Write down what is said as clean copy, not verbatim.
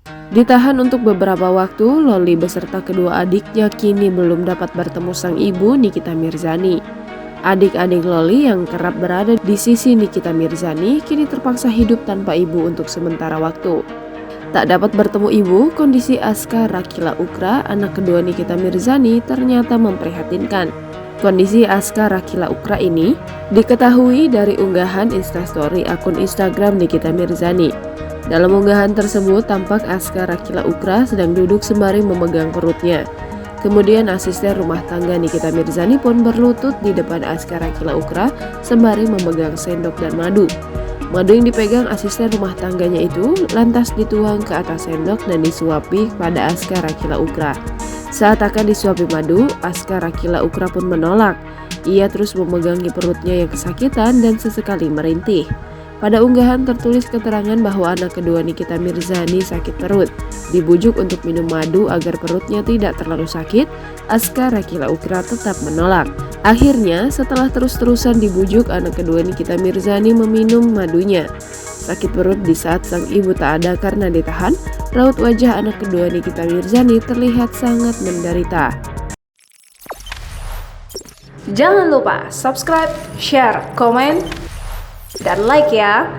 Ditahan untuk beberapa waktu, Loli beserta kedua adiknya kini belum dapat bertemu sang ibu Nikita Mirzani. Adik-adik Loli yang kerap berada di sisi Nikita Mirzani kini terpaksa hidup tanpa ibu untuk sementara waktu. Tak dapat bertemu ibu, kondisi Aska Rakila Ukra, anak kedua Nikita Mirzani, ternyata memprihatinkan. Kondisi Aska Rakila Ukra ini diketahui dari unggahan Instastory akun Instagram Nikita Mirzani. Dalam unggahan tersebut, tampak Aska Rakila Ukra sedang duduk sembari memegang perutnya. Kemudian asisten rumah tangga Nikita Mirzani pun berlutut di depan Aska Rakila Ukra sembari memegang sendok dan madu. Madu yang dipegang asisten rumah tangganya itu lantas dituang ke atas sendok dan disuapi pada Aska Rakila Ukra. Saat akan disuapi madu, Aska Rakila Ukra pun menolak. Ia terus memegangi perutnya yang kesakitan dan sesekali merintih. Pada unggahan tertulis keterangan bahwa anak kedua Nikita Mirzani sakit perut. Dibujuk untuk minum madu agar perutnya tidak terlalu sakit, Aska Rakila Ukra tetap menolak. Akhirnya, setelah terus-terusan dibujuk, anak kedua Nikita Mirzani meminum madunya. Sakit perut di saat sang ibu tak ada karena ditahan, raut wajah anak kedua Nikita Mirzani terlihat sangat menderita. Jangan lupa subscribe, share, komen, dan like ya.